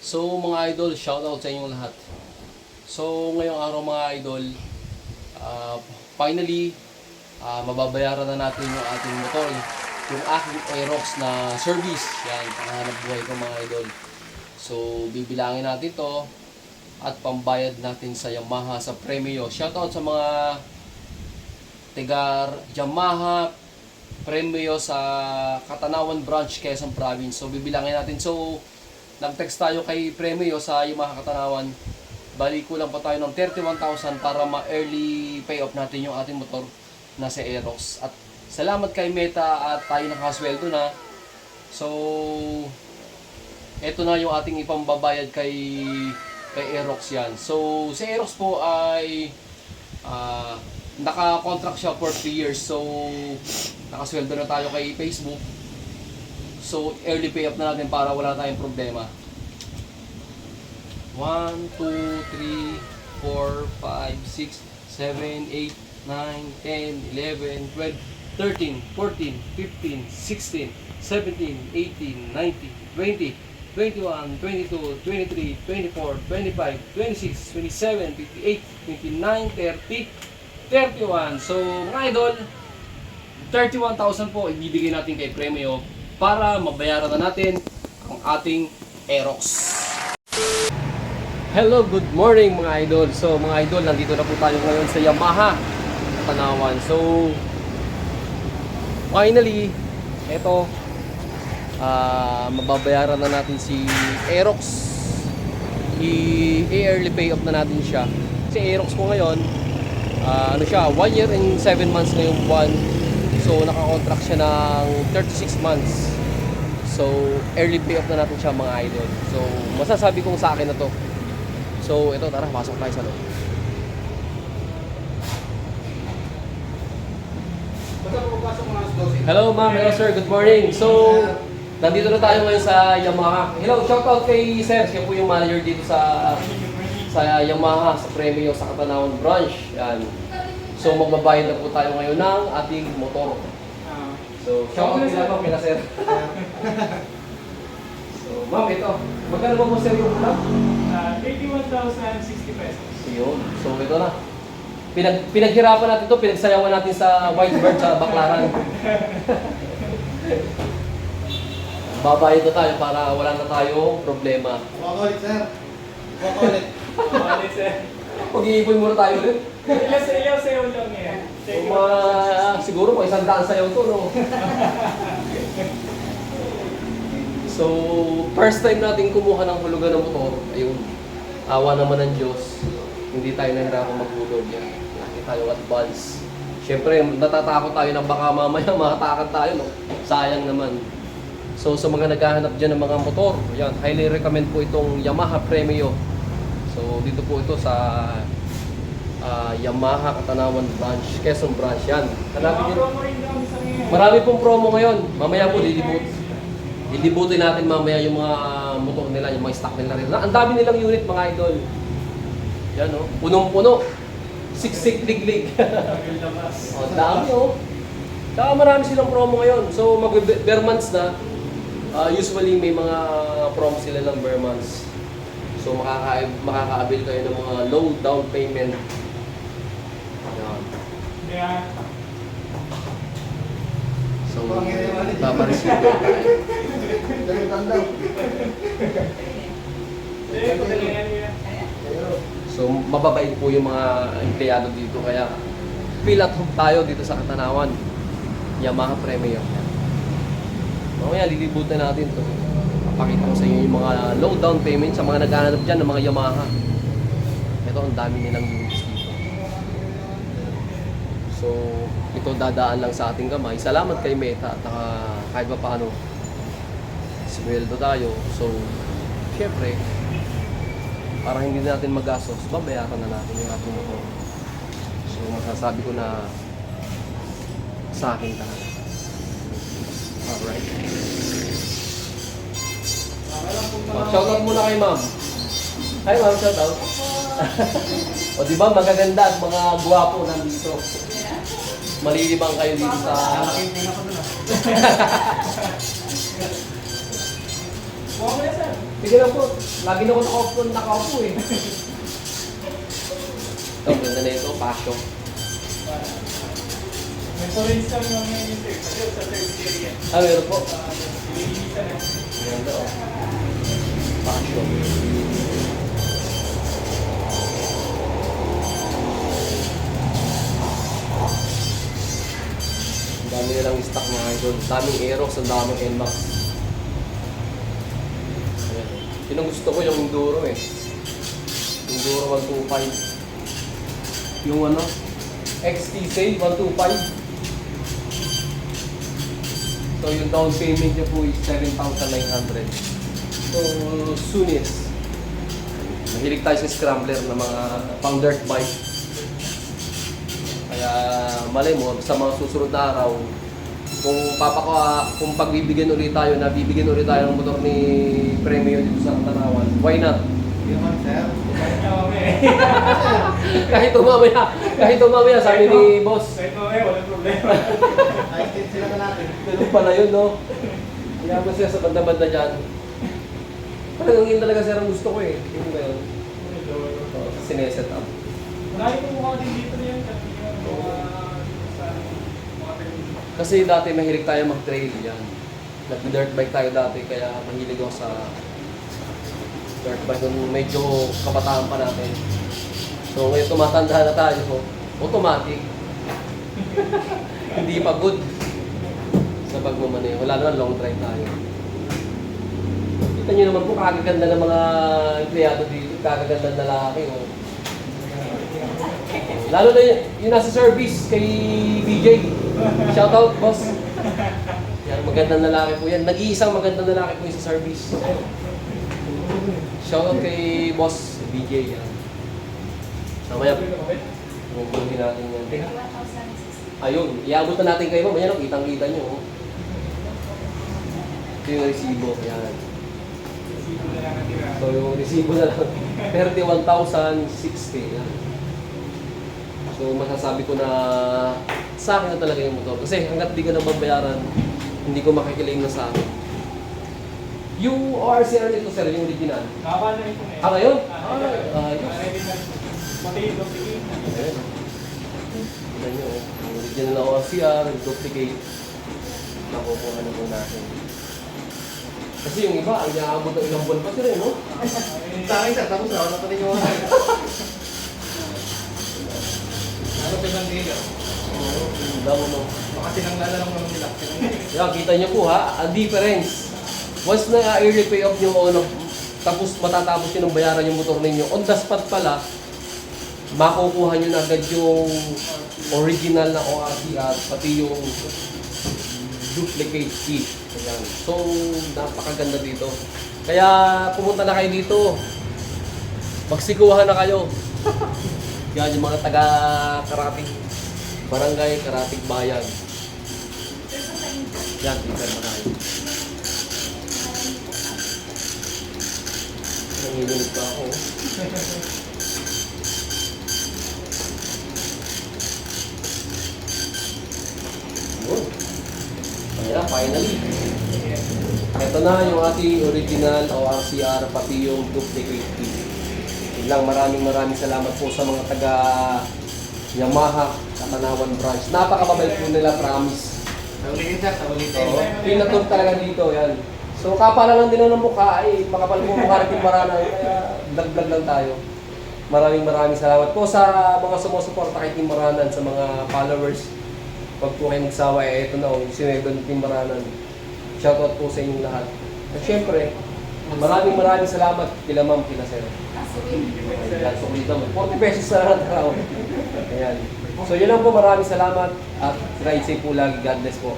So mga idol, shoutout sa inyong lahat. So ngayong araw mga idol, finally, mababayaran na natin yung ating motor. Yung aking Aerox na service. Yan, panghanap buhay ko mga idol. So bibilangin natin to at pambayad natin sa Yamaha sa Premio. Shoutout sa mga tigar Yamaha Premio sa Katanawan Branch, Quezon Province. So bibilangin natin. So nag-text tayo kay Premio sa Yamaha Katanawan. Bali kulang pa tayo ng 31,000 para ma-early pay off natin yung ating motor na si Aerox. At salamat kay Meta at tayo nakasweldo na. So eto na yung ating ipambabayad kay Aerox yan. So si Aerox po ay naka-contract siya for 3 years. So nakasweldo na tayo kay Facebook. So, early pay up na natin para wala tayong problema. 1, 2, 3, 4, 5, 6, 7, 8, 9, 10, 11, 12, 13, 14, 15, 16, 17, 18, 19, 20, 21, 22, 23, 24, 25, 26, 27, 28, 29, 30, 31. So, mga idol, 31,000 po ibibigay natin kay Premio para mabayaran na natin ang ating Aerox. Hello, good morning mga idol. So mga idol, nandito na po tayo ngayon sa Yamaha Katanawan. So finally, eto, mababayaran na natin si Aerox. I-early pay off na natin siya. Si Aerox ko ngayon, ano siya, 1 year and 7 months ngayong buwan. So, naka-contract siya ng 36 months. So, early pay off na natin siya mga idol. So, masasabi kong sa akin na to. So, ito, tara, pasok tayo sa loob. Hello ma'am, hello sir, good morning. So, nandito na tayo ngayon sa Yamaha. Hello, shoutout kay sir. Siya po yung manager dito sa Yamaha, sa Premio, sa Katanawan Branch. Yan. So magbabayad na po tayo ngayon ng ating motor. So shoutout nila po kina sir. So ma'am, ito. Magkano ba po sir yung ulam? 31,060 pesos. Yun. So ito na. Pinaghirapan natin to, pinagsayawan natin sa Whitebird sa Baclaran. Babayad na tayo para wala na tayong problema. Wakolit, sir. Wakolit. Ano sir? Pag-iipon muna tayo ulit. Ilaw sayo lang yan. Siguro mga 100 sayaw to, no? So, first time natin kumuha ng hulugan ng motor, ayun, awa naman ng Diyos, hindi tayo nahirapan maghulog yan. Laki tayong advance. Siyempre, natatakot tayo na baka mamaya makatakad tayo, no? Sayang naman. So, sa mga naghahanap dyan ng mga motor, yan, highly recommend po itong Yamaha Premio. So, dito po ito sa Yamaha Katanawan Branch, Quezon Branch yan. Hanapin nyo. Marami pong promo ngayon. Mamaya po lilibutin natin mamaya yung mga motor nila, yung mga stock nila rin. Ang dami nilang unit mga idol. Yan o, punong-puno. Siksik liglig. Oh, dami o. Saka marami silang promo ngayon. So mag-bare months na. Usually may mga promo sila ng bare months. So makaka-avail kayo ng mga low down payment. Ayan. Yeah. So, papareceive tayo. Ganun tanda. So, mababait po yung mga empleyado dito. Kaya, feel at home tayo dito sa Katanawan. Yamaha Premio. Mamaya, lilibutan natin to. Pakita ko sa inyo yung mga low down payment sa mga naghahanap dyan ng mga Yamaha. Ito, ang dami nilang units dito. So, ito dadaan lang sa ating kamay. Salamat kay Meta at kahit pa paano sweldo tayo. So, syempre, para hindi natin magastos, babayaran na natin yung ating motor. So, masasabi ko na sa akin talaga. Alright. Shoutout muna kay ma'am. Hi ma'am, shoutout. O diba, magaganda at mga guwapo nandito. Malilibang kayo dito sa... Buka mo na, sir. Sige lang po. Lagi na ako nakaupo eh. Ito, ganda na ito. Passion. May foreign star yung mga yun, sir. Kasi sa third area. Meron po. Ililisan na. Ganda oh. Passion. Ang dami nilang stock mga idol. Ang daming Aerox, ang daming NMAX. Ayan. Yun ang gusto ko yung Enduro eh. Enduro 125. Yung ano? XT-Save 125. So yung down payment niyo po is 7,900. So Sunis. Mahilig tayo sa scrambler na mga pang dirt bike. Kaya malay mo sa mga susunod na araw kung pagbibigyan ulit tayo ng motor ni Premio dito sa Tanawan, why not? Hindi naman, sir. Kahit na mamaya. kahit umamaya sabi ni boss. Kahit mamaya, walang problema. Nakikita sila ka natin. Ganun pala yun, no? Kaya mo siya sa banda-banda dyan. Talagang yun talaga sir ang gusto ko eh. Yun ba yun? Sineset up. Marami po mukha din dito na yun. Kasi yung mga tayo. Kasi dati mahilig tayo mag-trail yan. Nag-dirt bike tayo dati kaya mahilig ako sa dirt bike nung medyo kabataan pa natin. So ngayon tumatanda na tayo, automatic. Hindi pa good sa pagmamaneho. Wala naman long drive tayo. Kita nyo naman po kagaganda ng mga empleyado dito, kagaganda ng lalaki. Oh. Lalo na yung nasa service kay BJ. Shoutout, boss. Yan, magandang lalaki po yan. Nag-iisang magandang lalaki po yung sa service. Shoutout kay boss BJ. Yan. Mamaya, bumuli natin yan. Ayun, iabot na natin kayo. Mamaya, no, kitang-kita nyo. Oh. Ito yung resibo. Yan. Resibo na lang ang tira. So, yung resibo na lang. 31,060. Yan. So masasabi ko na sa akin na talaga yung motor. Kasi hanggat di ka na babayaran, hindi ko makikiling na sa akin. Yung ORCR nito sir, yung original. Nakapala na ito na yun. Ngayon? Ayos. Pati yung duplicate. Ayan. Tignan nyo, yung original na ORCR, yung duplicate. Nakukuha na po natin. Kasi yung iba, ang iaabot ng ilang buwan pa sila, no? Sa akin, sir. Tapos na, natin yung ano sa Bandila? Oo, damo no. Baka sinanglala lang naman nila. Kaya kita nyo po ha, ang difference. Once na early pay off nyo, tapos matatapos nyo ng bayaran yung motor ninyo, on the spot pala, makukuha nyo na agad yung original na ORCR, pati yung duplicate key. Ayan. So, napakaganda dito. Kaya pumunta na kayo dito. Magsikuhan na kayo. Yan yung mga taga-Karatig Barangay, Karatig Bayan. Yan, tingnan mo tayo. Nanginig pa ako. Yun. Ayan, finally. Ito na yung ating original ORCR, pati yung duplicate key. Maraming salamat po sa mga taga Yamaha Katanawan branch. Napakababait po nila, promise. Sa ulitin, sir. Sa ulitin. So, pinatur talaga dito, yan. So, kapala lang din ng mukha, makapal po mukha ng Timbarana, kaya dagdag lang tayo. Maraming salamat po sa mga sumusuporta kay Timbaranan, sa mga followers. Pag po kayo magsawa, ito na, sinedon ng Timbaranan. Shoutout po sa inyong lahat. At syempre, maraming salamat kila ma'am, kila sir. Ayan, so dito mo. 40 pesos na lang araw. Ayan. So yun lang po, maraming salamat at ride safe po lagi. God bless po.